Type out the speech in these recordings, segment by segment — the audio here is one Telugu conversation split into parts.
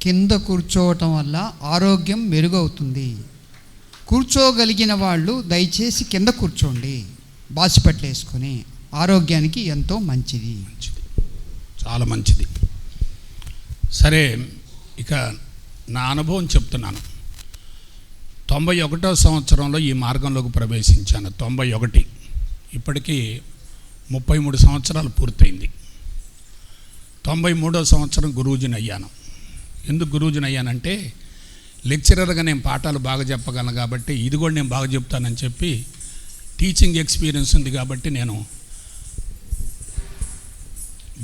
కింద కూర్చోవటం వల్ల ఆరోగ్యం మెరుగవుతుంది. కూర్చోగలిగిన వాళ్ళు దయచేసి కింద కూర్చోండి, బాసిపట్లు వేసుకొని. ఆరోగ్యానికి ఎంతో మంచిది. చాలా మంచిది. సరే, ఇక నా అనుభవం చెప్తున్నాను. 91వ సంవత్సరంలో ఈ మార్గంలోకి ప్రవేశించాను. 91. ఇప్పటికీ 33 సంవత్సరాలు పూర్తయింది. 93వ సంవత్సరం గురూజీని అయ్యాను. ఎందుకు గురూజీని అయ్యానంటే, లెక్చరర్గా నేను పాఠాలు బాగా చెప్పగలను కాబట్టి ఇది కూడా నేను బాగా చెప్తానని చెప్పి టీచింగ్ ఎక్స్పీరియన్స్ ఉంది కాబట్టి నేను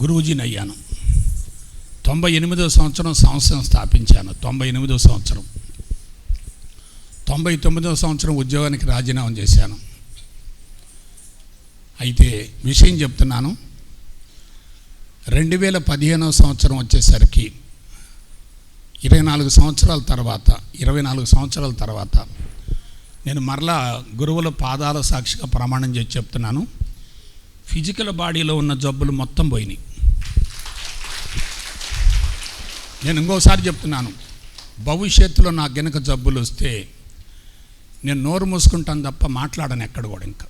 గురూజీని అయ్యాను. 98వ సంవత్సరం సంస్థను స్థాపించాను. 98వ సంవత్సరం 99వ సంవత్సరం ఉద్యోగానికి రాజీనామా చేశాను. అయితే విషయం చెప్తున్నాను, 2015వ సంవత్సరం వచ్చేసరికి 24 సంవత్సరాల తర్వాత నేను మరలా గురువుల పాదాల సాక్షిగా ప్రమాణం చేసి చెప్తున్నాను, ఫిజికల్ బాడీలో ఉన్న జబ్బులు మొత్తం పోయినాయి. నేను ఇంకోసారి చెప్తున్నాను, భవిష్యత్తులో నాకు గనక జబ్బులు వస్తే నేను నోరు మూసుకుంటాను తప్ప మాట్లాడను ఎక్కడ కూడా. ఇంకా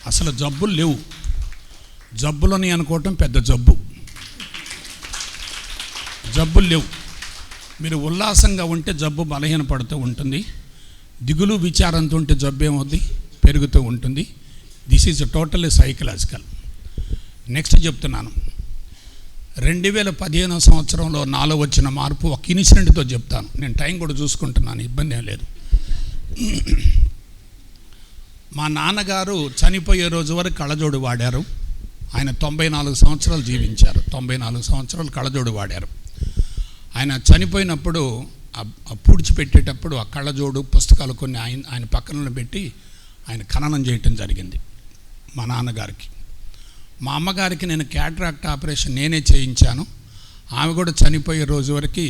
అసలు జబ్బులు లేవు. జబ్బులని అనుకోవటం పెద్ద జబ్బులు లేవు. మీరు ఉల్లాసంగా ఉంటే జబ్బు బలహీనపడుతూ ఉంటుంది. దిగులు విచారంతో ఉంటే జబ్బు ఏమవుద్ది? పెరుగుతూ ఉంటుంది. This is totally psychological. Next చెప్తున్నాను, 2015వ సంవత్సరంలో నాలో వచ్చిన మార్పు ఒక ఇన్సిడెంట్తో చెప్తాను. నేను టైం కూడా చూసుకుంటున్నాను, ఇబ్బంది ఏం లేదు. మా నాన్నగారు చనిపోయే రోజు వరకు కళ్ళజోడు వాడారు. ఆయన 94 సంవత్సరాలు జీవించారు. 94 సంవత్సరాలు కళ్ళజోడు వాడారు. ఆయన చనిపోయినప్పుడు పూడ్చిపెట్టేటప్పుడు ఆ కళ్ళజోడు పుస్తకాలు కొన్ని ఆయన పక్కన పెట్టి ఆయన ఖననం చేయటం జరిగింది మా నాన్నగారికి. మా అమ్మగారికి నేను క్యాటరాక్ట్ ఆపరేషన్ నేనే చేయించాను. ఆమె కూడా చనిపోయే రోజు వరకు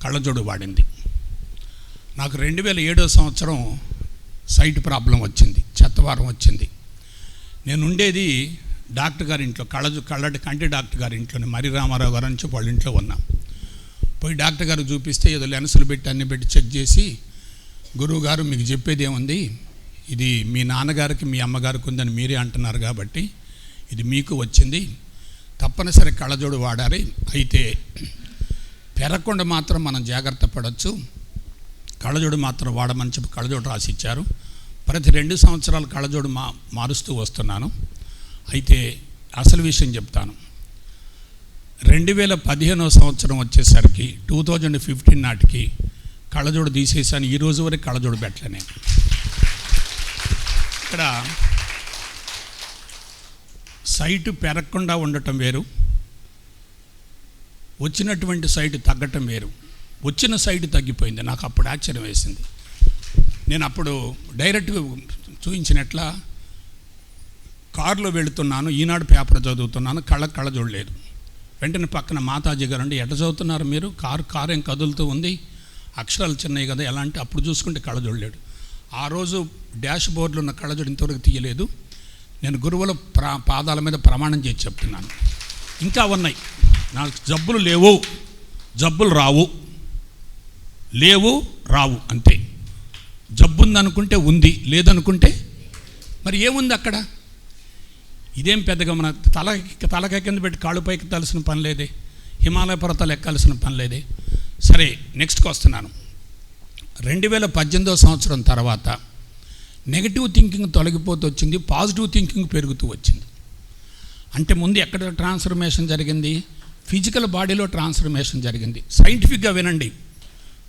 కళ్ళజోడు వాడింది. నాకు 2007వ సంవత్సరం సైట్ ప్రాబ్లం వచ్చింది, చెత్తవారం వచ్చింది. నేను ఉండేది డాక్టర్ గారి ఇంట్లో, కంటి డాక్టర్ గారి ఇంట్లోనే, మరి రామారావు గారు అని చెప్పి వాళ్ళ ఇంట్లో ఉన్నా. పోయి డాక్టర్ గారు చూపిస్తే ఏదో లెన్సులు పెట్టి అన్ని పెట్టి చెక్ చేసి, గురువు గారు మీకు చెప్పేది ఏముంది, ఇది మీ నాన్నగారికి మీ అమ్మగారికి ఉందని మీరే అంటున్నారు కాబట్టి ఇది మీకు వచ్చింది, తప్పనిసరి కళ్ళజోడు వాడాలి. అయితే పెరగకుండా మాత్రం మనం జాగ్రత్త పడవచ్చు, కళ్ళజోడు మాత్రం వాడమని చెప్పి కళ్ళజోడు రాసిచ్చారు. ప్రతి 2 సంవత్సరాలు కళ్ళజోడు మారుస్తూ వస్తున్నాను. అయితే అసలు విషయం చెప్తాను, 2015వ సంవత్సరం వచ్చేసరికి 2015 నాటికి కళ్ళజోడు తీసేసాను. ఈ రోజు వరకు కళ్ళజోడు పెట్టలే నేను. ఇక్కడ సైటు పెరగకుండా ఉండటం వేరు, వచ్చినటువంటి సైటు తగ్గటం వేరు. వచ్చిన సైటు తగ్గిపోయింది. నాకు అప్పుడు ఆశ్చర్యం వేసింది. నేను అప్పుడు డైరెక్ట్గా చూపించినట్లా కారులో వెళుతున్నాను, ఈనాడు పేపర్ చదువుతున్నాను, కళ్ళజోడు లేదు. వెంటనే పక్కన మాతాజీ గారు అండి, ఎట్లా చదువుతున్నారు మీరు, కారు ఏం కదులుతూ ఉంది, అక్షరాలు చిన్నవి కదా, ఎలా అంటే అప్పుడు చూసుకుంటే కళ్ళజోడు లేడు. ఆ రోజు డాష్ బోర్డులో ఉన్న కళ్ళజోడు ఇంతవరకు తీయలేదు. నేను గురువుల పాదాల మీద ప్రమాణం చేసి చెప్తున్నాను, ఇంకా ఉన్నాయి. నాకు జబ్బులు లేవు, జబ్బులు రావు అంతే. జబ్బు ఉందనుకుంటే ఉంది, లేదనుకుంటే మరి ఏముంది అక్కడ? ఇదేం పెద్దగా మన తలకాయ కింద పెట్టి కాళ్ళు పైకి ఎత్తాల్సిన పని లేదే, హిమాలయ పర్వతాలు ఎక్కాల్సిన పని లేదే. సరే, నెక్స్ట్కి వస్తున్నాను. 2018వ సంవత్సరం తర్వాత నెగిటివ్ థింకింగ్ తొలగిపోతూ వచ్చింది, పాజిటివ్ థింకింగ్ పెరుగుతూ వచ్చింది. అంటే ముందు ఎక్కడ ట్రాన్స్ఫర్మేషన్ జరిగింది? ఫిజికల్ బాడీలో ట్రాన్స్ఫర్మేషన్ జరిగింది. సైంటిఫిక్గా వినండి,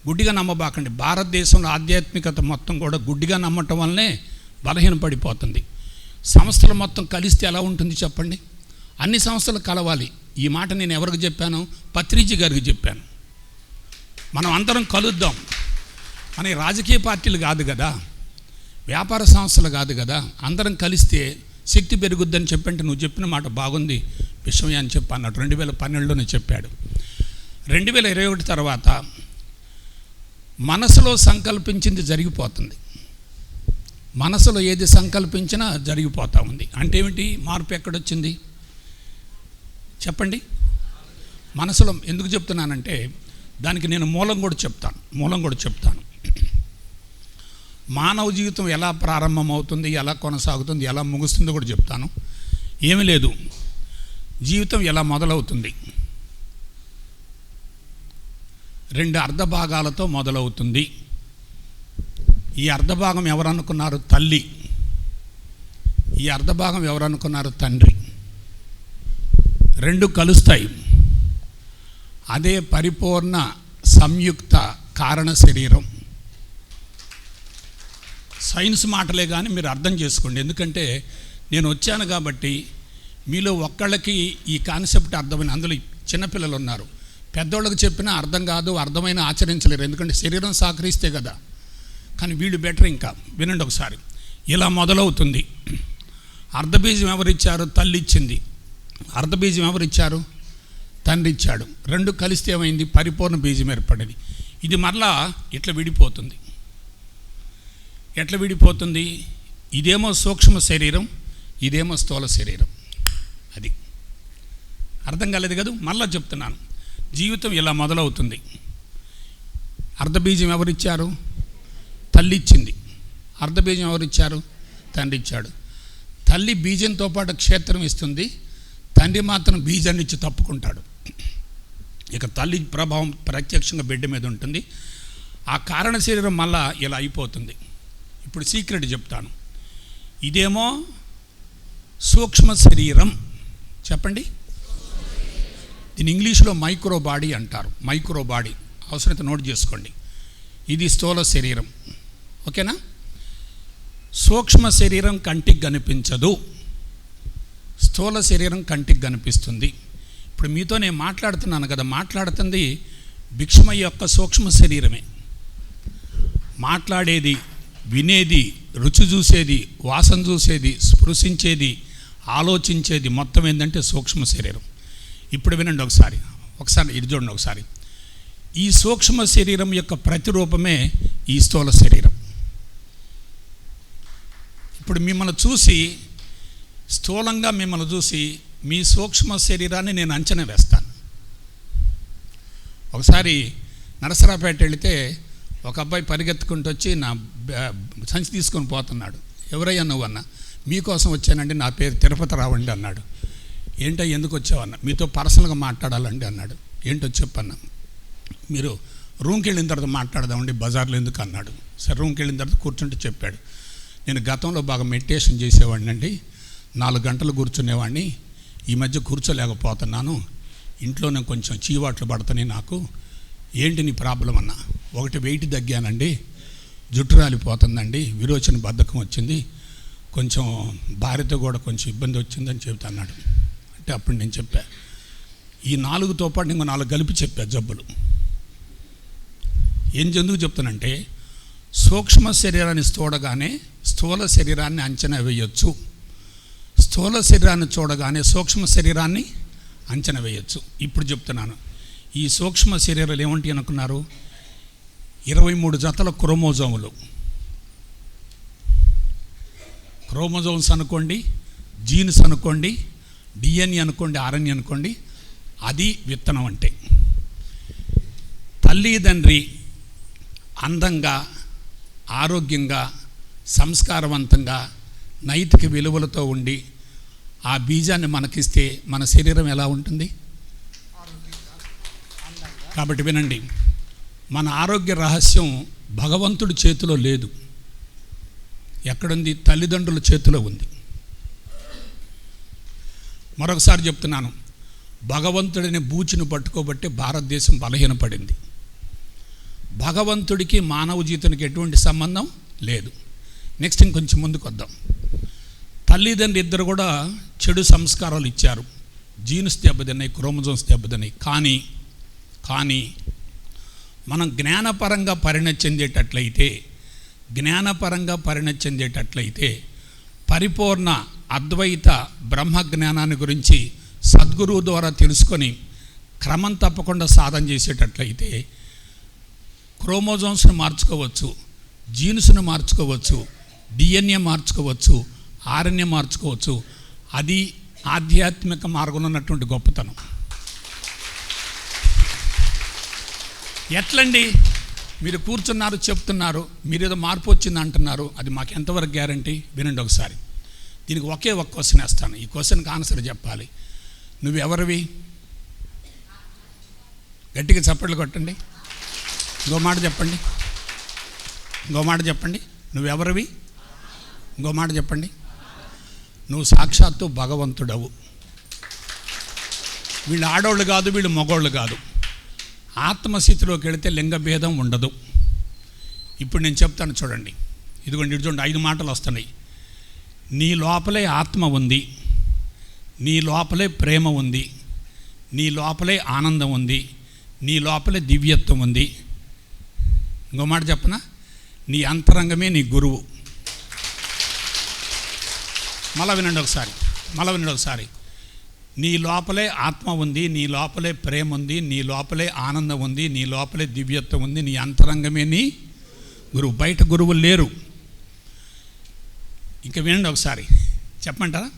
గుడ్డిగా నమ్మబాకండి. భారతదేశంలో ఆధ్యాత్మికత మొత్తం కూడా గుడ్డిగా నమ్మటం వల్లనే బలహీనపడిపోతుంది. సంస్థలు మొత్తం కలిస్తే ఎలా ఉంటుంది చెప్పండి? అన్ని సంస్థలు కలవాలి. ఈ మాట నేను ఎవరికి చెప్పాను? పత్రిజీ గారికి చెప్పాను. మనం అందరం కలుద్దాం. మన రాజకీయ పార్టీలు కాదు కదా, వ్యాపార సంస్థలు కాదు కదా, అందరం కలిస్తే శక్తి పెరుగుద్దని చెప్పంటే నువ్వు చెప్పిన మాట బాగుంది విషయం అని చెప్పి అన్నాడు. 2012లోనే చెప్పాడు. 2021 తర్వాత మనసులో సంకల్పించింది జరిగిపోతుంది. మనసులో ఏది సంకల్పించినా జరిగిపోతూ ఉంది. అంటే ఏమిటి? మార్పు ఎక్కడొచ్చింది చెప్పండి? మనసులో. ఎందుకు చెప్తున్నానంటే దానికి నేను మూలం కూడా చెప్తాను. మానవ జీవితం ఎలా ప్రారంభమవుతుంది, ఎలా కొనసాగుతుంది, ఎలా ముగుస్తుందో కూడా చెప్తాను. ఏమీ లేదు, జీవితం ఎలా మొదలవుతుంది, 2 అర్ధభాగాలతో మొదలవుతుంది. ఈ అర్ధభాగం ఎవరనుకున్నారు? తల్లి. ఈ అర్ధభాగం ఎవరనుకున్నారు? తండ్రి. 2 కలుస్తాయి. అదే పరిపూర్ణ సంయుక్త కారణ శరీరం. సైన్స్ మాటలే కానీ మీరు అర్థం చేసుకోండి. ఎందుకంటే నేను వచ్చాను కాబట్టి మీలో ఒక్కళ్ళకి ఈ కాన్సెప్ట్ అర్థమైన, అందులో చిన్నపిల్లలు ఉన్నారు, పెద్దోళ్ళకి చెప్పినా అర్థం కాదు, అర్థమైన ఆచరించలేరు. ఎందుకంటే శరీరం సహకరిస్తే కదా. కానీ వీళ్ళు బెటర్. ఇంకా వినండి ఒకసారి. ఇలా మొదలవుతుంది. అర్ధబీజం ఎవరిచ్చారు? తల్లి ఇచ్చింది. అర్ధబీజం ఎవరిచ్చారు? తండ్రి ఇచ్చాడు. 2 కలిస్తే ఏమైంది? పరిపూర్ణ బీజం ఏర్పడింది. ఇది మరలా ఇట్లా విడిపోతుంది. ఎట్లా విడిపోతుంది? ఇదేమో సూక్ష్మ శరీరం, ఇదేమో స్థూల శరీరం. అది అర్థం కాలేదు కదా? మళ్ళా చెప్తున్నాను. జీవితం ఇలా మొదలవుతుంది. అర్ధబీజం ఎవరిచ్చారు? తల్లి ఇచ్చింది. అర్ధబీజం ఎవరిచ్చారు? తండ్రి ఇచ్చాడు. తల్లి బీజంతో పాటు క్షేత్రం ఇస్తుంది, తండ్రి మాత్రం బీజాన్ని ఇచ్చి తప్పుకుంటాడు. ఇక తల్లి ప్రభావం ప్రత్యక్షంగా బిడ్డ మీద ఉంటుంది. ఆ కారణ శరీరం మళ్ళా ఇలా అయిపోతుంది. ఇప్పుడు సీక్రెట్ చెప్తాను. ఇదేమో సూక్ష్మ శరీరం. చెప్పండి. దీని ఇంగ్లీష్లో మైక్రో బాడీ అంటారు. మైక్రో బాడీ అవసరమైతే నోట్ చేసుకోండి. ఇది స్థూల శరీరం. ఓకేనా? సూక్ష్మ శరీరం కంటికి కనిపించదు, స్థూల శరీరం కంటికి కనిపిస్తుంది. ఇప్పుడు మీతో నేను మాట్లాడుతున్నాను కదా, మాట్లాడుతుంది భిక్షమయ్య యొక్క సూక్ష్మ శరీరమే. మాట్లాడేది, వినేది, రుచి చూసేది, వాసన చూసేది, స్పృశించేది, ఆలోచించేది మొత్తం ఏంటంటే సూక్ష్మ శరీరం. ఇప్పుడు వినండి ఒకసారి ఇది చూడండి ఒకసారి. ఈ సూక్ష్మ శరీరం యొక్క ప్రతిరూపమే ఈ స్థూల శరీరం. ఇప్పుడు మిమ్మల్ని చూసి, స్థూలంగా మిమ్మల్ని చూసి మీ సూక్ష్మ శరీరాన్ని నేను అంచనా వేస్తాను. ఒకసారి నరసరాపేట వెళితే ఒక అబ్బాయి పరిగెత్తుకుంటూ వచ్చి నా సంచి తీసుకొని పోతున్నాడు. ఎవరయ్యా నువ్వన్నా? మీకోసం వచ్చానండి, నా పేరు తిరుపతి రావండి అన్నాడు. ఏంటో ఎందుకు వచ్చావన్నా? మీతో పర్సనల్గా మాట్లాడాలండి అన్నాడు. ఏంటో చెప్పన్నా? మీరు రూమ్కి వెళ్ళిన తర్వాత మాట్లాడదామండి, బజార్లో ఎందుకు అన్నాడు. సరే రూమ్కి వెళ్ళిన తర్వాత కూర్చుంటే చెప్పాడు. నేను గతంలో బాగా మెడిటేషన్ చేసేవాడిని అండి, 4 గంటలు కూర్చునేవాడిని. ఈ మధ్య కూర్చోలేకపోతున్నాను, ఇంట్లో నేను కొంచెం చీవాట్లు పడుతున్నాయి నాకు. ఏంటి నీ ప్రాబ్లం అన్నా? 1 వెయిట్ తగ్గానండి, జుట్టు రాలిపోతుందండి, విరోచన బద్ధకం వచ్చింది, కొంచెం భార్యతో కూడా కొంచెం ఇబ్బంది వచ్చిందని చెబుతా అన్నాడు. అంటే అప్పుడు నేను చెప్పా, ఈ 4తో పాటు ఇంకో 4 కలిపి చెప్పా జబ్బులు. ఎందుకు చెప్తానంటే, సూక్ష్మ శరీరాన్ని చూడగానే స్థూల శరీరాన్ని అంచనా వేయొచ్చు, స్థూల శరీరాన్ని చూడగానే సూక్ష్మ శరీరాన్ని అంచనా వేయొచ్చు. ఇప్పుడు చెప్తున్నాను, ఈ సూక్ష్మ శరీరాలు ఏమంటాయి అనుకున్నారు? 23 జతల క్రోమోజోములు. క్రోమోజోమ్స్ అనుకోండి, జీన్స్ అనుకోండి, డిఎన్ఏ అనుకోండి, ఆర్ఎన్ఏ అనుకోండి, అది విత్తనం అంటే. తల్లిదండ్రి అందంగా, ఆరోగ్యంగా, సంస్కారవంతంగా, నైతిక విలువలతో ఉండి ఆ బీజాన్ని మనకిస్తే మన శరీరం ఎలా ఉంటుంది? కాబట్టి వినండి, మన ఆరోగ్య రహస్యం భగవంతుడి చేతిలో లేదు. ఎక్కడుంది? తల్లిదండ్రుల చేతిలో ఉంది. మరొకసారి చెప్తున్నాను, భగవంతుడిని బూచిని పట్టుకోబట్టి భారతదేశం బలహీనపడింది. భగవంతుడికి మానవ జీవితానికి ఎటువంటి సంబంధం లేదు. నెక్స్ట్ ఇంకొంచెం ముందుకు వద్దాం. తల్లిదండ్రులు ఇద్దరు కూడా చెడు సంస్కారాలు ఇచ్చారు, జీన్స్ దెబ్బతిన్నాయి, క్రోమోజోమ్స్ దెబ్బతిన్నాయి. కానీ మనం జ్ఞానపరంగా పరిణతి చెందేటట్లయితే పరిపూర్ణ అద్వైత బ్రహ్మ జ్ఞానాన్ని గురించి సద్గురువు ద్వారా తెలుసుకొని క్రమం తప్పకుండా సాధన చేసేటట్లయితే క్రోమోజోమ్స్ని మార్చుకోవచ్చు, జీన్స్ను మార్చుకోవచ్చు, డిఎన్ఏ మార్చుకోవచ్చు, ఆర్ఎన్ఏ మార్చుకోవచ్చు. అది ఆధ్యాత్మిక మార్గంలో ఉన్నటువంటి గొప్పతనం. ఎట్లండి? మీరు కూర్చున్నారు, చెప్తున్నారు, మీరు ఏదో మార్పు వచ్చింది అంటున్నారు, అది మాకు ఎంతవరకు గ్యారంటీ? వినండి ఒకసారి. దీనికి ఒకే ఒక క్వశ్చన్ వేస్తాను, ఈ క్వశ్చన్కి ఆన్సర్ చెప్పాలి. నువ్వెవరివి? గట్టిగా చప్పట్లు కొట్టండి. ఇంకో మాట చెప్పండి, ఇంకో మాట చెప్పండి. నువ్వెవరివి? ఇంకో మాట చెప్పండి. నువ్వు సాక్షాత్తు భగవంతుడవు. వీళ్ళు ఆడోళ్ళు కాదు, వీళ్ళు మగోళ్ళు కాదు. ఆత్మస్థితిలోకి వెళితే లింగభేదం ఉండదు. ఇప్పుడు నేను చెప్తాను చూడండి. ఇదిగోండి, చూడండి, 5 మాటలు వస్తున్నాయి. నీ లోపలే ఆత్మ ఉంది, నీ లోపలే ప్రేమ ఉంది, నీ లోపలే ఆనందం ఉంది, నీ లోపలే దివ్యత్వం ఉంది. ఇంకో మాట చెప్పనా? నీ అంతరంగమే నీ గురువు. మళ్ళా వినండి ఒకసారి. నీ లోపలే ఆత్మ ఉంది, నీ లోపలే ప్రేమ ఉంది, నీ లోపలే ఆనందం ఉంది, నీ లోపలే దివ్యత్వం ఉంది, నీ అంతరంగమే నీ గురువు. బయట గురువులు లేరు. ఇంకా వినండి ఒకసారి, చెప్పమంటారా?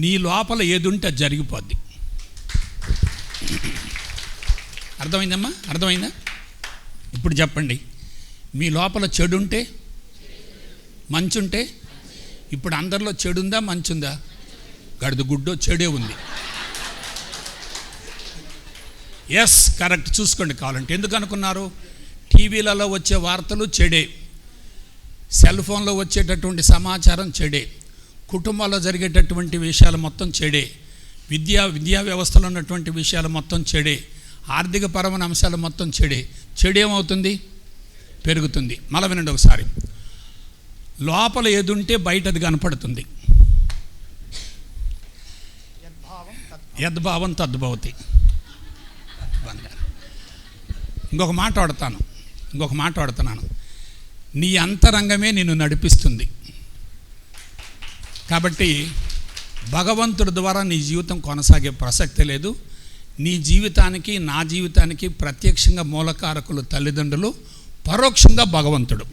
నీ లోపల ఏది ఉంటే అది జరిగిపోద్ది. అర్థమైందమ్మా? అర్థమైందా? ఇప్పుడు చెప్పండి, మీ లోపల చెడు ఉంటే, మంచి ఉంటే, ఇప్పుడు అందరిలో చెడు ఉందా, మంచి ఉందా? గడిద గుడ్డో చెడే ఉంది. Yes, correct. చూసుకోండి కావాలంటే. ఎందుకు అనుకున్నారు? టీవీలలో వచ్చే వార్తలు చెడే, సెల్ ఫోన్లో వచ్చేటటువంటి సమాచారం చెడే, కుటుంబాల్లో జరిగేటటువంటి విషయాలు మొత్తం చెడే, విద్యా వ్యవస్థలో ఉన్నటువంటి విషయాలు మొత్తం చెడే, ఆర్థిక పరమైన అంశాలు మొత్తం చెడే. చెడేమవుతుంది? పెరుగుతుంది. మళ్ళీ వినండి ఒకసారి. లోపల ఏదుంటే బయట అది కనపడుతుంది. యద్భావం తద్భవతి. ఇంకొక మాట వాడుతున్నాను. నీ అంతరంగమే నిన్ను నడిపిస్తుంది. కాబట్టి భగవంతుడి ద్వారా నీ జీవితం కొనసాగే ప్రసక్తి లేదు. నీ జీవితానికి, నా జీవితానికి ప్రత్యక్షంగా మూలకారకులు తల్లిదండ్రులు, పరోక్షంగా భగవంతుడు.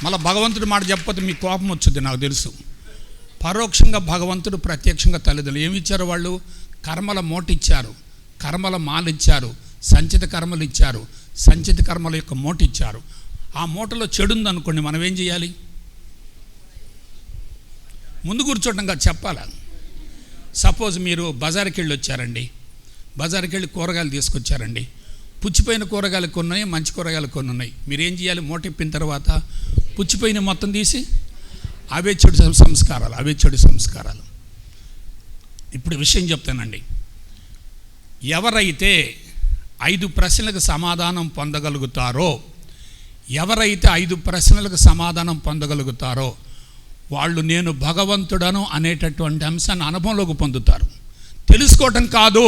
మళ్ళీ భగవంతుడు మాట చెప్పకపోతే మీకు కోపం వచ్చుద్ది, నాకు తెలుసు. పరోక్షంగా భగవంతుడు, ప్రత్యక్షంగా తల్లిదండ్రులు. ఏమి ఇచ్చారు వాళ్ళు? కర్మల మోటిచ్చారు, కర్మల మాలిచ్చారు, సంచిత కర్మలు ఇచ్చారు, సంచిత కర్మల యొక్క మూట ఇచ్చారు. ఆ మూటలో చెడు ఉందనుకోండి, మనం ఏం చేయాలి? ముందు కూర్చోవడం కాదు, చెప్పాలా? సపోజ్ మీరు బజార్కి వెళ్ళి వచ్చారండి, బజార్కి వెళ్ళి కూరగాయలు తీసుకొచ్చారండి. పుచ్చిపోయిన కూరగాయలు కొన్ని ఉన్నాయి, మంచి కూరగాయలు కొన్ని ఉన్నాయి. మీరు ఏం చేయాలి? మూట ఇప్పిన తర్వాత పుచ్చిపోయిన మొత్తం తీసి, అవే చెడు సంస్కారాలు. ఇప్పుడు విషయం చెప్తానండి. ఎవరైతే 5 ప్రశ్నలకు సమాధానం పొందగలుగుతారో, వాళ్ళు నేను భగవంతుడను అనేటటువంటి అంశాన్ని అనుభవంలోకి పొందుతారు. తెలుసుకోవటం కాదు,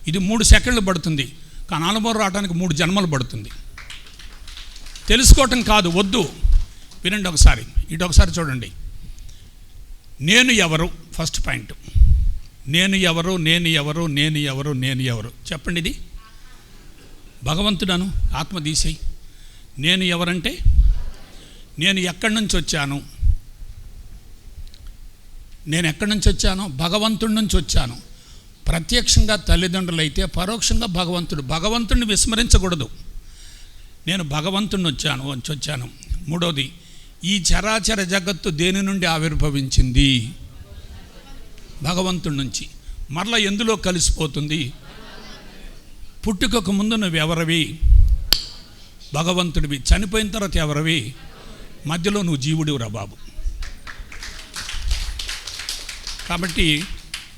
ఇది 3 సెకండ్లు పడుతుంది, కానీ అనుభవం రావడానికి 3 జన్మలు పడుతుంది. తెలుసుకోవటం కాదు, వద్దు. వినండి ఒకసారి, ఇటు ఒకసారి చూడండి. నేను ఎవరు? First point. నేను ఎవరు చెప్పండి. ఇది భగవంతుడను, ఆత్మ తీసేయి. నేను ఎవరంటే, నేను ఎక్కడి నుంచి వచ్చాను? భగవంతుడి నుంచి వచ్చాను. ప్రత్యక్షంగా తల్లిదండ్రులైతే, పరోక్షంగా భగవంతుడిని విస్మరించకూడదు. నేను భగవంతుడిని వచ్చాను. మూడోది, ఈ చరాచర జగత్తు దేని నుండి ఆవిర్భవించింది? భగవంతుడి నుంచి. మరలా ఎందులో కలిసిపోతుంది? పుట్టుకకు ముందు నువ్వెవరివి? భగవంతుడివి. చనిపోయిన తర్వాత ఎవరివి? మధ్యలో నువ్వు జీవుడివిరా బాబు. కాబట్టి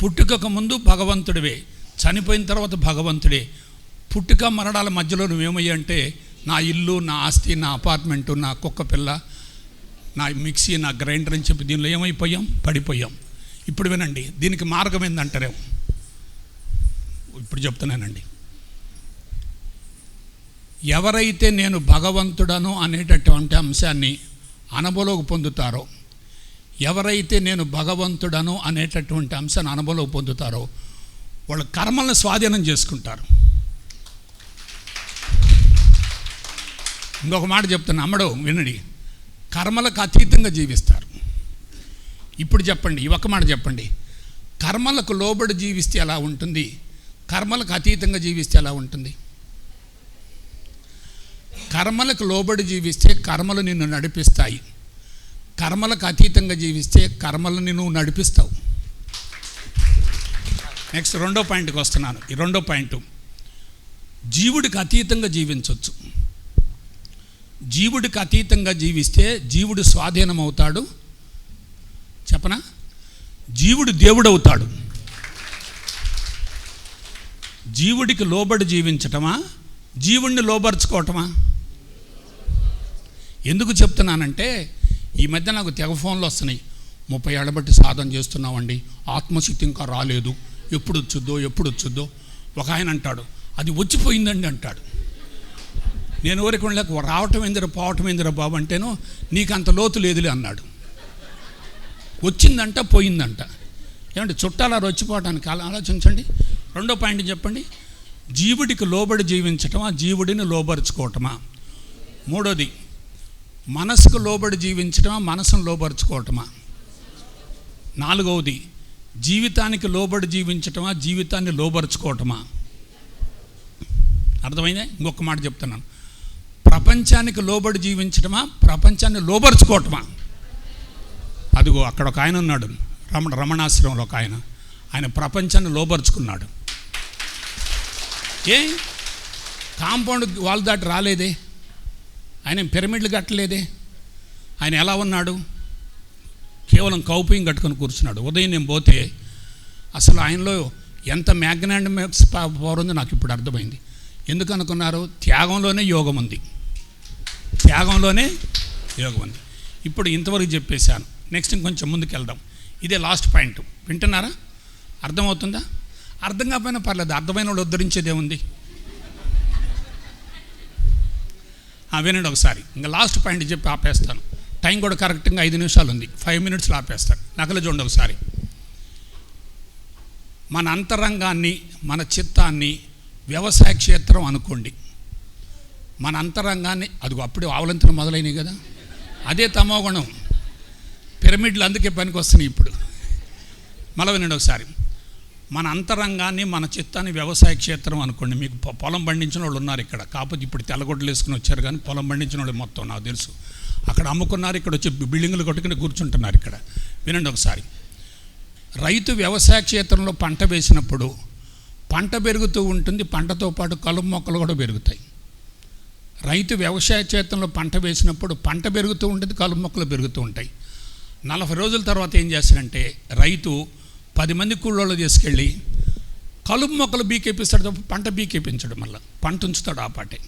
పుట్టుకకు ముందు భగవంతుడివే, చనిపోయిన తర్వాత భగవంతుడే. పుట్టుక మరణాల మధ్యలో నువ్వేమయ్యంటే, నా ఇల్లు, నా ఆస్తి, నా అపార్ట్మెంటు, నా కుక్క పిల్ల, నా మిక్సీ, నా గ్రైండర్ అని చెప్పి దీనిలో ఏమైపోయాం? పడిపోయాం. ఇప్పుడు వినండి, దీనికి మార్గం ఏందంటారేమో. ఇప్పుడు చెప్తున్నానండి. ఎవరైతే నేను భగవంతుడను అనేటటువంటి అంశాన్ని అనుభవంలోకి పొందుతారో, వాళ్ళు కర్మలను స్వాధీనం చేసుకుంటారు. ఇంకొక మాట చెప్తున్నా, అమ్మడు వినండి. కర్మలకు అతీతంగా జీవిస్తారు. ఇప్పుడు చెప్పండి, ఈ ఒక్క మాట చెప్పండి. కర్మలకు లోబడి జీవిస్తే ఎలా ఉంటుంది? కర్మలకు అతీతంగా జీవిస్తే ఎలా ఉంటుంది? కర్మలకు లోబడి జీవిస్తే కర్మలు నిన్ను నడిపిస్తాయి. కర్మలకు అతీతంగా జీవిస్తే కర్మలు నిన్ను నడిపిస్తావు. నెక్స్ట్ రెండో పాయింట్కి వస్తున్నాను. ఈ రెండో పాయింట్, జీవుడికి అతీతంగా జీవించవచ్చు. జీవుడికి అతీతంగా జీవిస్తే జీవుడు స్వాధీనం అవుతాడు. చెప్పనా? జీవుడు దేవుడు అవుతాడు. జీవుడికి లోబడి జీవించటమా, జీవుడిని లోబరుచుకోవటమా? ఎందుకు చెప్తున్నానంటే, ఈ మధ్య నాకు తెగ ఫోన్లు వస్తున్నాయి. 30 ఏళ్ళ బట్టి సాధన చేస్తున్నామండి, ఆత్మశక్తి ఇంకా రాలేదు, ఎప్పుడు వచ్చుద్దో. ఒక ఆయన అంటాడు, అది వచ్చిపోయిందండి అంటాడు. నేను ఊరికి లేక రావటం ఏందిరా పోవటం ఏందిరా బాబు అంటేనో, నీకు అంత లోతు లేదులే అన్నాడు. వచ్చిందంట పోయిందంట. ఏమంటే చుట్టాలా వచ్చిపోవటానికి ఆలోచించండి. రెండో పాయింట్ చెప్పండి, జీవుడికి లోబడి జీవించటమా, జీవుడిని లోబరుచుకోవటమా? మూడోది, మనసుకు లోబడి జీవించటమా, మనసును లోబరుచుకోవటమా? నాలుగవది, జీవితానికి లోబడి జీవించటమా, జీవితాన్ని లోబరుచుకోవటమా? అర్థమైందా? ఇంకొక మాట చెప్తున్నాను, ప్రపంచానికి లోబడి జీవించటమా, ప్రపంచాన్ని లోబరుచుకోవటమా? అదిగో అక్కడ ఒక ఆయన ఉన్నాడు, రమణాశ్రమంలో ఒక ఆయన ప్రపంచాన్ని లోబరుచుకున్నాడు. కాంపౌండ్ వాల్ దాటి రాలేదే, ఆయన పిరమిడ్లు కట్టలేదే. ఆయన ఎలా ఉన్నాడు? కేవలం కౌపీయం కట్టుకొని కూర్చున్నాడు. ఉదయం నేను పోతే అసలు ఆయనలో ఎంత మ్యాగ్నానిమస్ పవర్ ఉందో నాకు ఇప్పుడు అర్థమైంది. ఎందుకు అనుకున్నారు? త్యాగంలోనే యోగం ఉంది. ఇప్పుడు ఇంతవరకు చెప్పేశాను. నెక్స్ట్ ఇంకొంచెం ముందుకు వెళ్దాం. ఇదే లాస్ట్ పాయింట్. వింటున్నారా? అర్థమవుతుందా? అర్థం కాకపోయినా పర్లేదు, అర్థమైన వాళ్ళు ఉద్ధరించేదేముంది. వినండి ఒకసారి. ఇంకా లాస్ట్ పాయింట్ చెప్పి ఆపేస్తాను. టైం కూడా కరెక్ట్గా 5 నిమిషాలు ఉంది. 5 మినిట్స్లో ఆపేస్తాను. నకలు చూడండి ఒకసారి. మన అంతరంగాన్ని, మన చిత్తాన్ని వ్యవసాయ క్షేత్రం అనుకోండి. మన అంతరంగాన్ని, అదిగో అప్పుడే ఆవలంతలు మొదలైనవి కదా, అదే తమోగుణం. పిరమిడ్లు అందుకే పనికి వస్తున్నాయి ఇప్పుడు. మళ్ళీ వినండి ఒకసారి. మన అంతరంగాన్ని, మన చిత్తాన్ని వ్యవసాయ క్షేత్రం అనుకోండి. మీకు పొలం పండించిన వాళ్ళు ఉన్నారు ఇక్కడ, కాకపోతే ఇప్పుడు తెల్లగొడ్డలు వేసుకుని వచ్చారు, కానీ పొలం పండించిన వాళ్ళు మొత్తం నాకు తెలుసు. అక్కడ అమ్ముకున్నారు, ఇక్కడ వచ్చి బిల్డింగులు కట్టుకుని కూర్చుంటున్నారు ఇక్కడ. వినండి ఒకసారి. రైతు వ్యవసాయ క్షేత్రంలో పంట వేసినప్పుడు పంట పెరుగుతూ ఉంటుంది, పంటతో పాటు కలుపు మొక్కలు కూడా పెరుగుతాయి. రైతు వ్యవసాయ క్షేత్రంలో పంట వేసినప్పుడు పంట పెరుగుతూ ఉంటుంది, కలుపు మొక్కలు పెరుగుతూ ఉంటాయి. 40 రోజుల తర్వాత ఏం చేస్తాడంటే రైతు 10 మంది కూలోళ్ళు తీసుకెళ్ళి కలుపు మొక్కలు బీకేపిస్తాడు తప్ప పంట బీకేపించడు. మళ్ళీ పంట ఉంచుతాడు ఆ పాటే.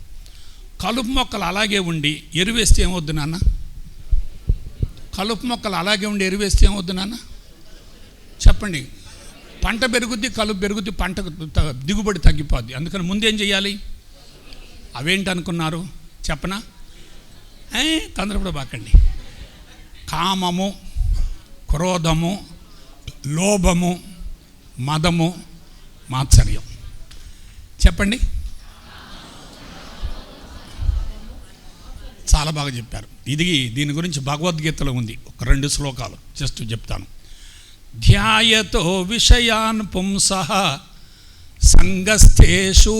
కలుపు మొక్కలు అలాగే ఉండి ఎరువేస్తే ఏమవుద్దు నాన్న? కలుపు మొక్కలు అలాగే ఉండి ఎరువేస్తే ఏమవుద్దు నాన్న? చెప్పండి. పంట పెరుగుద్ది, కలుపు పెరుగుద్ది, పంట దిగుబడి తగ్గిపోద్ది. అందుకని ముందేం చేయాలి? అవేంటి అనుకున్నారు చెప్పనా? తొందరపడ బాకండి. కామము, క్రోధము, లోభము, మదము, మాత్సర్యం. చెప్పండి. చాలా బాగా చెప్పారు. దీని గురించి భగవద్గీతలో ఉంది. ఒక 2 శ్లోకాలు జస్ట్ చెప్తాను. ధ్యాయతో విషయాన్ పుంసః సంగస్థేషూపజాయతే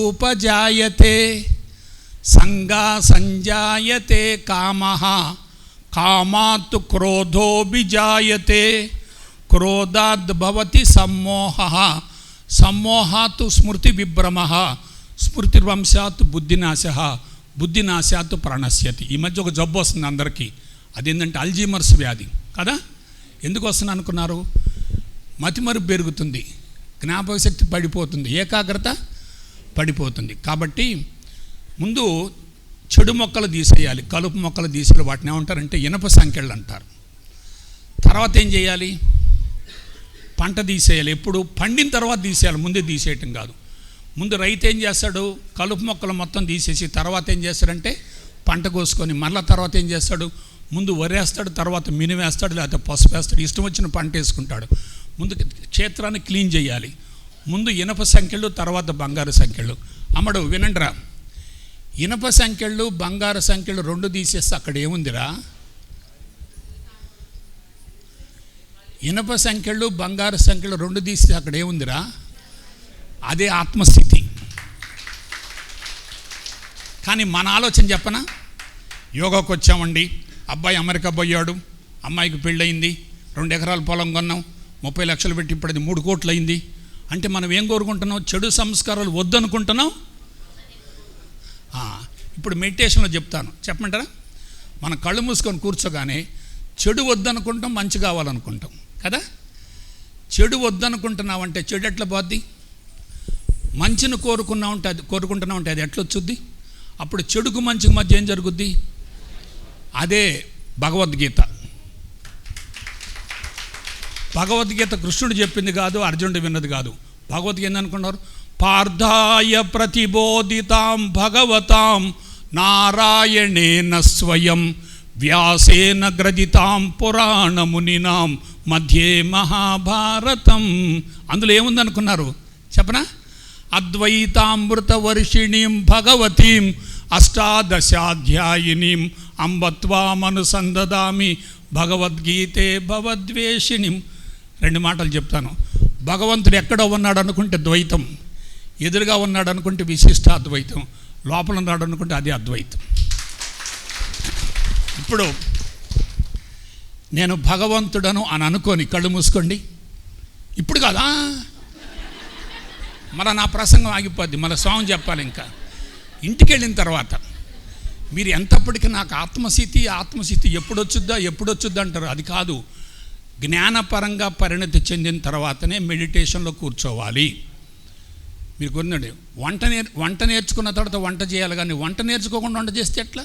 సంగా సంజాయతే కామః కామాత్ క్రోధోభిజాయతే క్రోధాద్ భవతి సమ్మోహః సమ్మోహాత్ స్మృతి విభ్రమః స్మృతిర్వంశాత్ బుద్ధినాశః బుద్ధినాశాత్ ప్రణశ్యతి. ఈ మధ్య ఒక జబ్బు వస్తుంది అందరికీ. అదేంటంటే అల్జీమర్స్ వ్యాధి కదా. ఎందుకు వస్తుంది అనుకున్నారు? మతిమరుపు పెరుగుతుంది, జ్ఞాపక శక్తి పడిపోతుంది, ఏకాగ్రత పడిపోతుంది. కాబట్టి ముందు చెడు మొక్కలు తీసేయాలి, కలుపు మొక్కలు తీసేయాలి. వాటిని ఏమంటారంటే ఇనప సంకెళ్ళు అంటారు. తర్వాత ఏం చేయాలి? పంట తీసేయాలి. ఎప్పుడు? పండిన తర్వాత తీసేయాలి, ముందే తీసేయటం కాదు. ముందు రైతు ఏం చేస్తాడు? కలుపు మొక్కలు మొత్తం తీసేసి తర్వాత ఏం చేస్తాడంటే పంట కోసుకొని మళ్ళీ తర్వాత ఏం చేస్తాడు? ముందు వరేస్తాడు, తర్వాత మినివేస్తాడు, లేకపోతే పసుపు వేస్తాడు, ఇష్టం వచ్చిన పంట వేసుకుంటాడు. ముందు క్షేత్రాన్ని క్లీన్ చేయాలి. ముందు ఇనప సంఖ్యలు, తర్వాత బంగారు సంఖ్యలు. అమ్మడు వినండిరా, ఇనప సంఖ్యలు బంగారు సంఖ్యలు 2 తీసేస్తే అక్కడ ఏముందిరా? ఇనప సంఖ్యలు బంగారు సంఖ్యలు 2 తీస్తే అక్కడ ఏముందిరా? అదే ఆత్మస్థితి. కానీ మన ఆలోచన చెప్పనా? యోగాకు వచ్చామండి, అబ్బాయి అమెరికా పోయాడు, అమ్మాయికి పెళ్ళయింది, 2 ఎకరాల పొలం కొన్నాం, 30 లక్షలు పెట్టి ఇప్పుడు అది 3 కోట్లు అయింది అంటే మనం ఏం కోరుకుంటున్నాం? చెడు సంస్కారాలు వద్దనుకుంటున్నాం. ఇప్పుడు మెడిటేషన్లో చెప్తాను, చెప్పమంటారా? మనం కళ్ళు మూసుకొని కూర్చోగానే చెడు వద్దనుకుంటాం, మంచి కావాలనుకుంటాం కదా. చెడు వద్దనుకుంటున్నామంటే చెడు ఎట్లా పోద్ది? మంచిని కోరుకుంటున్నామంటే అది ఎట్లా వచ్చుద్ది? అప్పుడు చెడుకు మంచికి మధ్య ఏం జరుగుద్ది? అదే భగవద్గీత. భగవద్గీత కృష్ణుడు చెప్పింది కాదు, అర్జునుడు విన్నది కాదు. భగవద్గీత ఏందనుకున్నారు? పార్థాయ ప్రతిబోధితాం భగవతాం నారాయణేన స్వయం వ్యాసేన గ్రథితాం పురాణమునినాం మధ్యే మహాభారతం. అందులో ఏముందనుకున్నారు చెప్పనా? అద్వైతామృత వర్షిణీం భగవతీం అష్టాదశాధ్యాయినీం అంబత్వామనుసందదామి భగవద్గీతే భవద్వేషిణిం. 2 మాటలు చెప్తాను. భగవంతుడు ఎక్కడ ఉన్నాడు అనుకుంటే ద్వైతం, ఎదురుగా ఉన్నాడు అనుకుంటే విశిష్టాద్వైతం, లోపల ఉన్నాడు అనుకుంటే అది అద్వైతం. ఇప్పుడు నేను భగవంతుడను అని అనుకొని కళ్ళు మూసుకోండి. ఇప్పుడు కాదా, మళ్ళీ నా ప్రసంగం ఆగిపోద్ది, మళ్ళీ స్వామి చెప్పాలి. ఇంకా ఇంటికి వెళ్ళిన తర్వాత మీరు ఎంతప్పటికీ నాకు ఆత్మస్థితి ఎప్పుడు వచ్చుద్దా అంటారు. అది కాదు, జ్ఞానపరంగా పరిణతి చెందిన తర్వాతనే మెడిటేషన్లో కూర్చోవాలి. మీరు గుర్తుండండి, వంట నేర్చుకున్న తర్వాత వంట చేయాలి, కానీ వంట నేర్చుకోకుండా వంట చేస్తే ఎట్లా?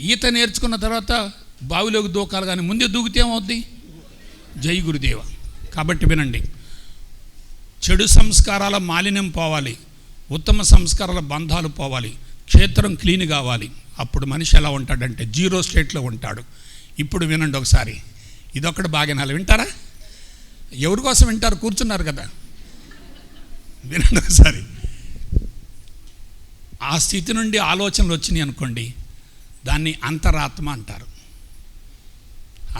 ఈత నేర్చుకున్న తర్వాత బావిలోకి దూకాలి, కానీ ముందే దూకితే ఏమవుద్ది? జై గురుదేవ. కాబట్టి వినండి, చెడు సంస్కారాల మాలిన్యం పోవాలి, ఉత్తమ సంస్కారాల బంధాలు పోవాలి, క్షేత్రం క్లీన్ కావాలి. అప్పుడు మనిషి ఎలా ఉంటాడంటే 0 స్టేట్లో ఉంటాడు. ఇప్పుడు వినండి ఒకసారి, ఇదొక్కటి బాగా వినాలి. వింటారా? ఎవరి కోసం వింటారు? కూర్చున్నారు కదా, వినండి ఒకసారి. ఆ స్థితి నుండి ఆలోచనలు వచ్చినాయి అనుకోండి, దాన్ని అంతరాత్మ అంటారు.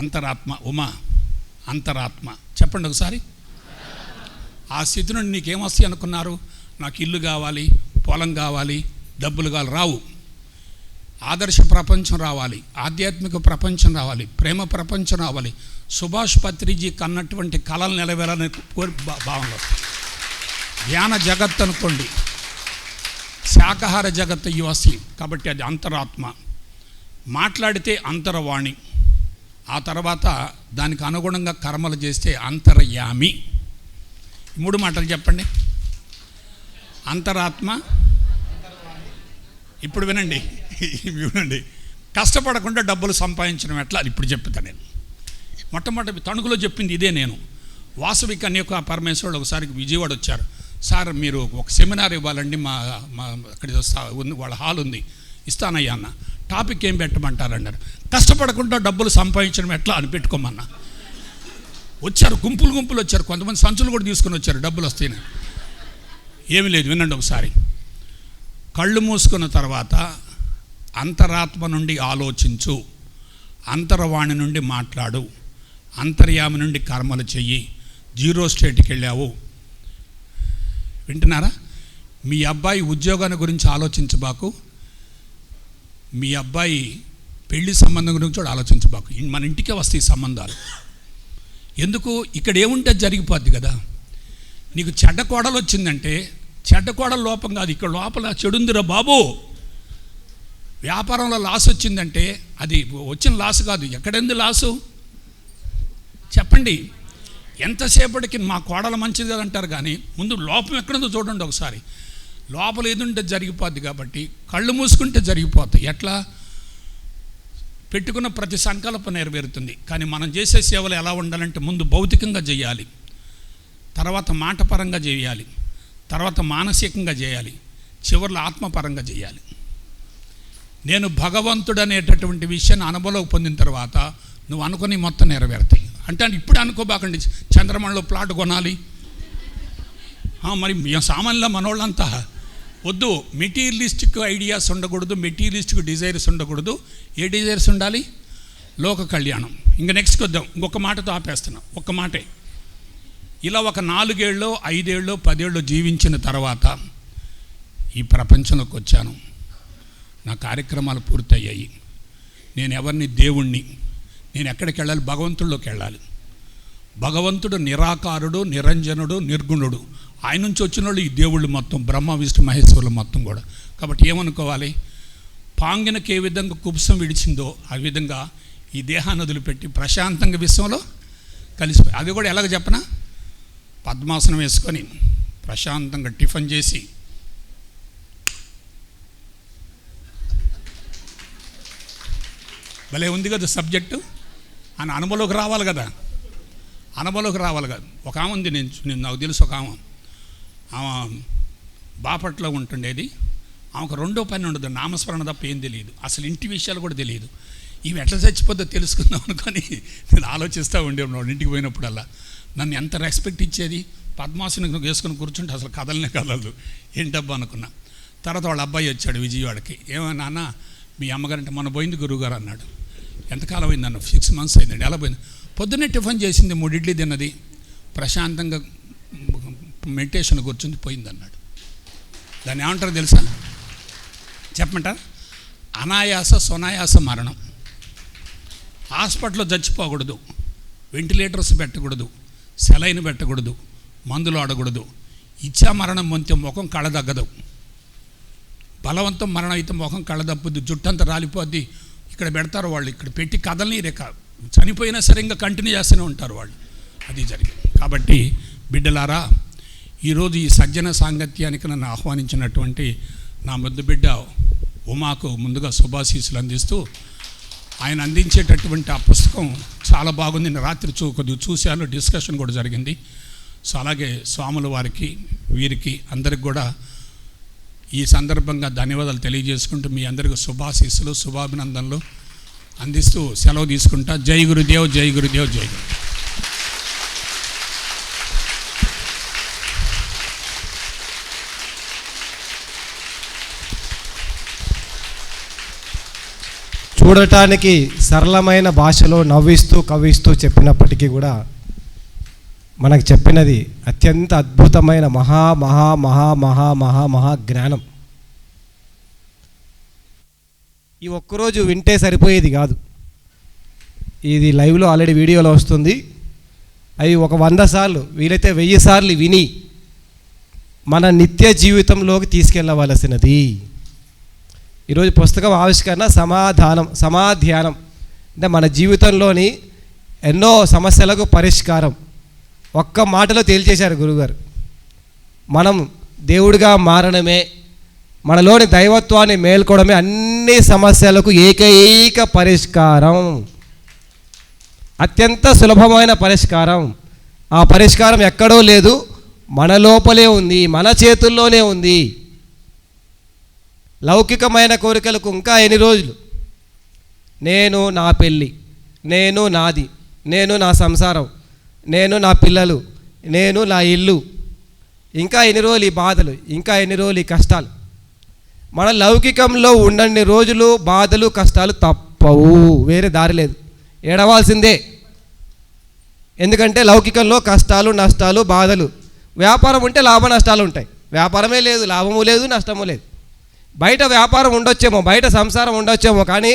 అంతరాత్మ, ఉమా అంతరాత్మ చెప్పండి ఒకసారి. ఆ స్థితి నుండి నీకేమొస్తాయి అనుకున్నారు? నాకు ఇల్లు కావాలి, పొలం కావాలి, డబ్బులు కావాలి, రావు. ఆదర్శ ప్రపంచం రావాలి, ఆధ్యాత్మిక ప్రపంచం రావాలి, ప్రేమ ప్రపంచం రావాలి, సుభాష్ పత్రిజీ కన్నటువంటి కళలు నెలవేరాలని భావనలో. ధ్యాన జగత్ అనుకోండి, శాకాహార జగత్తు ఇవి వస్తాయి. కాబట్టి అది అంతరాత్మ. మాట్లాడితే అంతరవాణి, ఆ తర్వాత దానికి అనుగుణంగా కర్మలు చేస్తే అంతర్యామి. 3 మాటలు చెప్పండి. అంతరాత్మ. ఇప్పుడు వినండి, కష్టపడకుండా డబ్బులు సంపాదించడం ఎట్లా అది ఇప్పుడు చెప్తాను నేను. మొట్టమొదటి తణుకులో చెప్పింది ఇదే. నేను వాసవి కన్యక పరమేశ్వరుడు ఒకసారి విజయవాడ వచ్చారు. సార్ మీరు ఒక సెమినార్ ఇవ్వాలండి, మా అక్కడ వాళ్ళ హాల్ ఉంది, ఇస్తానయ్యా అన్న. టాపిక్ ఏం పెట్టమంటారన్నారు. కష్టపడకుండా డబ్బులు సంపాదించడం ఎట్లా అని పెట్టుకోమన్నా. వచ్చారు, గుంపులు వచ్చారు, కొంతమంది సంచులు కూడా తీసుకుని వచ్చారు, డబ్బులు వస్తాయని. ఏమీ లేదు, వినండి ఒకసారి. కళ్ళు మూసుకున్న తర్వాత అంతరాత్మ నుండి ఆలోచించు, అంతర్వాణి నుండి మాట్లాడు, అంతర్యామి నుండి కర్మలు చెయ్యి. 0 స్టేట్కి వెళ్ళావు. వింటున్నారా? మీ అబ్బాయి ఉద్యోగాన్ని గురించి ఆలోచించబాకు, మీ అబ్బాయి పెళ్లి సంబంధం గురించి కూడా ఆలోచించబాకు. మన ఇంటికే వస్తాయి సంబంధాలు. ఎందుకు? ఇక్కడ ఏముంటే జరిగిపోద్ది కదా. నీకు చెడ్డ కోడలు వచ్చిందంటే చెడ్డ కోడలు లోపం కాదు, ఇక్కడ లోపల చెడుందిరా బాబు. వ్యాపారంలో లాస్ వచ్చిందంటే అది వచ్చిన లాస్ కాదు, ఎక్కడెందు లాసు చెప్పండి. ఎంతసేపటికి మా కోడలు మంచిది కదా అంటారు, కానీ ముందు లోపం ఎక్కడుందో చూడండి ఒకసారి. లోపల ఏదుంటే జరిగిపోద్ది. కాబట్టి కళ్ళు మూసుకుంటే జరిగిపోతాయి. ఎట్లా? పెట్టుకున్న ప్రతి సంకల్పం నెరవేరుతుంది. కానీ మనం చేసే సేవలు ఎలా ఉండాలంటే ముందు భౌతికంగా చేయాలి, తర్వాత మాటపరంగా చేయాలి, తర్వాత మానసికంగా చేయాలి, చివరిలో ఆత్మపరంగా చేయాలి. నేను భగవంతుడు అనేటటువంటి విషయాన్ని అనుభవం పొందిన తర్వాత నువ్వు అనుకుని మొత్తం నెరవేరుతాయి. అంటే ఇప్పుడు అనుకోబాకండి చంద్రమండలో ప్లాట్ కొనాలి, మరి సామాన్యుల మనోళ్ళంతా వద్దు. మెటీరియలిస్టిక్ ఐడియాస్ ఉండకూడదు, మెటీరియలిస్టిక్ డిజైర్స్ ఉండకూడదు. ఏ డిజైర్స్ ఉండాలి? లోక కళ్యాణం. ఇంకా నెక్స్ట్కి వద్దాం. ఇంకొక మాటతో ఆపేస్తున్నాం, ఒక్క మాటే. ఇలా ఒక 4 ఏళ్ళో 5 ఏళ్ళో 10 ఏళ్ళో జీవించిన తర్వాత ఈ ప్రపంచంలోకి వచ్చాను. నా కార్యక్రమాలు పూర్తయ్యాయి. నేను ఎవరిని? దేవుణ్ణి. నేను ఎక్కడికి వెళ్ళాలి? భగవంతుడిలోకి వెళ్ళాలి. భగవంతుడు నిరాకారుడు, నిరంజనుడు, నిర్గుణుడు. ఆయన నుంచి వచ్చిన వాళ్ళు ఈ దేవుళ్ళు మొత్తం, బ్రహ్మ విష్ణు మహేశ్వరులు మొత్తం కూడా. కాబట్టి ఏమనుకోవాలి? పాంగినకి ఏ విధంగా కుబుసం విడిచిందో ఆ విధంగా ఈ దేహాన్ని వదిలిపెట్టి ప్రశాంతంగా విశ్వంలో కలిసిపోయి, అది కూడా ఎలాగ చెప్పనా? పద్మాసనం వేసుకొని ప్రశాంతంగా టిఫిన్ చేసి భలే ఉంది కదా సబ్జెక్టు అని అనుభవంలోకి రావాలి కదా. ఒక ఆమె ఉంది, నేను నాకు తెలుసు ఒక ఆమె బాపట్లో ఉంటుండేది. ఆమెకు రెండో పని ఉండదు, నామస్మరణ తప్ప ఏం తెలియదు, అసలు ఇంటి విషయాలు కూడా తెలియదు. ఈమె ఎట్లా చచ్చిపోద్దో తెలుసుకుందాం అనుకొని నేను ఆలోచిస్తూ ఉండేవాడు. ఇంటికి పోయినప్పుడల్లా నన్ను ఎంత రెస్పెక్ట్ ఇచ్చేది. పద్మాసనం వేసుకొని కూర్చుంటే అసలు కదలదు. ఏంటబ్బా అనుకున్నా. తర్వాత వాళ్ళ అబ్బాయి వచ్చాడు విజయవాడకి. ఏమన్నా నాన్న మీ అమ్మగారంటే మొన్న పోయింది గురువుగారు అన్నాడు. ఎంతకాలం అయింది అన్న? 6 months అయిందండి. ఎలా పోయింది? పొద్దున్నే టిఫిన్ చేసింది, 3 ఇడ్లీ తిన్నది, ప్రశాంతంగా మెడిటేషన్ కూర్చుంది, పోయింది అన్నాడు. దాన్ని ఏమంటారు తెలుసా? చెప్పమంటారు? అనాయాస సునాయాస మరణం. హాస్పిటల్లో చచ్చిపోకూడదు, వెంటిలేటర్స్ పెట్టకూడదు, సెలైన్ పెట్టకూడదు, మందులు ఆడకూడదు. ఇచ్చా మరణం పొందితే ముఖం కళ్ళదగ్గదు. బలవంతం మరణం అయితే ముఖం కళ్ళదప్పుద్ది, జుట్టంతా రాలిపోద్ది. ఇక్కడ పెడతారు వాళ్ళు, ఇక్కడ పెట్టి కదలని రేఖ చనిపోయినా సరే ఇంకా కంటిన్యూ చేస్తూనే ఉంటారు వాళ్ళు. అది జరిగింది. కాబట్టి బిడ్డలారా, ఈరోజు ఈ సజ్జన సాంగత్యానికి నన్ను ఆహ్వానించినటువంటి నా ముద్దు బిడ్డ ఉమాకు ముందుగా శుభాశీస్సులు అందిస్తూ, ఆయన అందించేటటువంటి ఆ పుస్తకం చాలా బాగుంది. నేను రాత్రి కొద్దిగా చూశాను, డిస్కషన్ కూడా జరిగింది. సో అలాగే స్వాముల వారికి, వీరికి అందరికి కూడా ఈ సందర్భంగా ధన్యవాదాలు తెలియజేసుకుంటూ మీ అందరికీ శుభాశీస్సులు, శుభాభినందనలు అందిస్తూ సెలవు తీసుకుంటా. జై గురుదేవ్, జై గురుదేవ్, జై గురు. చూడటానికి సరళమైన భాషలో నవ్విస్తూ కవ్విస్తూ చెప్పినప్పటికీ కూడా మనకు చెప్పినది అత్యంత అద్భుతమైన మహా మహా మహా మహా మహా మహా జ్ఞానం. ఈ ఒక్కరోజు వింటే సరిపోయేది కాదు. ఇది లైవ్లో ఆల్రెడీ వీడియోలో వస్తుంది. అవి ఒక 100 సార్లు, వీలైతే 1000 సార్లు విని మన నిత్య జీవితంలోకి తీసుకెళ్ళవలసినది. ఈరోజు పుస్తకం ఆవిష్కరణ సమాధ్యానం అంటే మన జీవితంలోని ఎన్నో సమస్యలకు పరిష్కారం ఒక్క మాటలో తేల్చేశారు గురుగారు. మనం దేవుడిగా మారడమే, మనలోని దైవత్వాన్ని మేల్కోవడమే అన్ని సమస్యలకు ఏకైక పరిష్కారం, అత్యంత సులభమైన పరిష్కారం. ఆ పరిష్కారం ఎక్కడో లేదు, మన లోపలే ఉంది, మన చేతుల్లోనే ఉంది. లౌకికమైన కోరికలకు ఇంకా ఎన్ని రోజులు? నేను నా పెళ్ళి, నేను నాది, నేను నా సంసారం, నేను నా పిల్లలు, నేను నా ఇల్లు, ఇంకా ఎన్ని రోజులు ఈ బాధలు, ఇంకా ఎన్ని రోజులు ఈ కష్టాలు? మన లౌకికంలో ఉన్నన్ని రోజులు బాధలు కష్టాలు తప్పవు, వేరే దారి లేదు, ఏడవాల్సిందే. ఎందుకంటే లౌకికంలో కష్టాలు నష్టాలు బాధలు. వ్యాపారం ఉంటే లాభ నష్టాలు ఉంటాయి, వ్యాపారమే లేదు, లాభము లేదు, నష్టము లేదు. బయట వ్యాపారం ఉండొచ్చేమో, బయట సంసారం ఉండొచ్చేమో, కానీ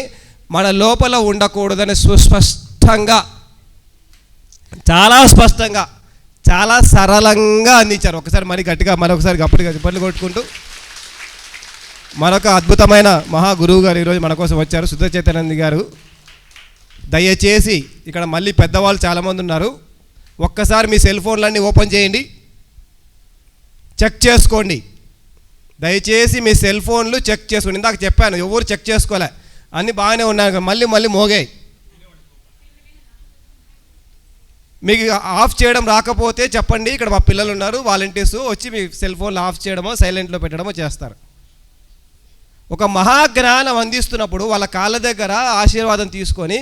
మన లోపల ఉండకూడదని సుస్పష్టంగా, చాలా స్పష్టంగా, చాలా సరళంగా అందించారు. ఒకసారి మరి గట్టిగా మరొకసారి గట్టిగా చెప్పలు కొట్టుకుంటూ మరొక అద్భుతమైన మహా గురువు గారు ఈరోజు మన కోసం వచ్చారు, శుద్ధ చైతన్య గారు. దయచేసి ఇక్కడ మళ్ళీ పెద్దవాళ్ళు చాలామంది ఉన్నారు, ఒక్కసారి మీ సెల్ ఫోన్లన్నీ ఓపెన్ చేయండి, చెక్ చేసుకోండి. దయచేసి మీ సెల్ ఫోన్లు చెక్ చేసుకోండి. ఇందాక చెప్పాను, ఎవరు చెక్ చేసుకోలే, అన్నీ బాగానే ఉన్నాయి, మళ్ళీ మళ్ళీ మోగాయి. మీకు ఆఫ్ చేయడం రాకపోతే చెప్పండి, ఇక్కడ మా పిల్లలు ఉన్నారు, వాలంటీర్స్ వచ్చి మీ సెల్ ఫోన్లు ఆఫ్ చేయడమో సైలెంట్లో పెట్టడమో చేస్తారు. ఒక మహాజ్ఞానం అందిస్తున్నప్పుడు వాళ్ళ కాళ్ళ దగ్గర ఆశీర్వాదం తీసుకొని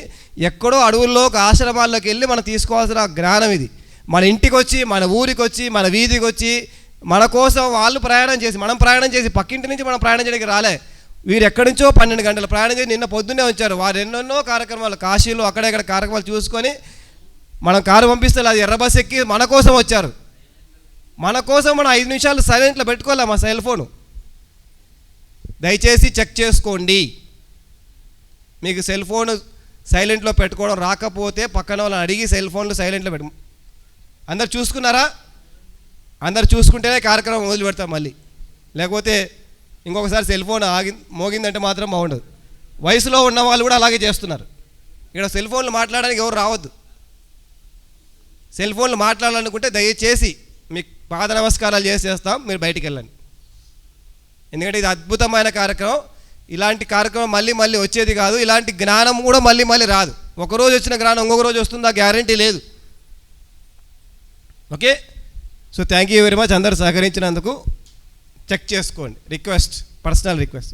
ఎక్కడో అడవుల్లోకి ఆశ్రమాల్లోకి వెళ్ళి మనం తీసుకోవాల్సిన జ్ఞానం ఇది. మన ఇంటికి వచ్చి, మన ఊరికి వచ్చి, మన వీధికి వచ్చి, మన కోసం వాళ్ళు ప్రయాణం చేసి, మనం ప్రయాణం చేసి, పక్కింటి నుంచి మనం ప్రయాణం చేయడానికి రాలే. వీరు ఎక్కడి నుంచో 12 గంటలు ప్రయాణం చేసి నిన్న పొద్దున్నే వచ్చారు. వారు ఎన్నెన్నో కార్యక్రమాలు, కాశీలో అక్కడెక్కడ కార్యక్రమాలు చూసుకొని మనం కారు పంపిస్తే అది ఎర్ర బస్ ఎక్కి మన కోసం వచ్చారు. మన కోసం మనం 5 నిమిషాలు సైలెంట్లో పెట్టుకోలే మా సెల్ ఫోను. దయచేసి చెక్ చేసుకోండి. మీకు సెల్ ఫోన్ సైలెంట్లో పెట్టుకోవడం రాకపోతే పక్కన వాళ్ళని అడిగి సెల్ ఫోన్లు సైలెంట్లో పెట్టు. అందరు చూసుకున్నారా? అందరు చూసుకుంటేనే కార్యక్రమం మొదలు పెడతాం మళ్ళీ. లేకపోతే ఇంకొకసారి సెల్ ఫోన్ మోగిందంటే మాత్రం బాగుండదు. వయసులో ఉన్న వాళ్ళు కూడా అలాగే చేస్తున్నారు. ఇక్కడ సెల్ ఫోన్లు మాట్లాడడానికి ఎవరు రావద్దు. సెల్ ఫోన్లు మాట్లాడాలనుకుంటే దయచేసి మీకు పాద నమస్కారాలు చేసేస్తాం, మీరు బయటికి వెళ్ళండి. ఎందుకంటే ఇది అద్భుతమైన కార్యక్రమం. ఇలాంటి కార్యక్రమం మళ్ళీ మళ్ళీ వచ్చేది కాదు. ఇలాంటి జ్ఞానం కూడా మళ్ళీ మళ్ళీ రాదు. ఒకరోజు వచ్చిన జ్ఞానం ఇంకొక రోజు వస్తుందా గ్యారంటీ లేదు. Okay, so thank you very much. అందరూ సహకరించినందుకు చెక్ చేసుకోండి. Request, personal request.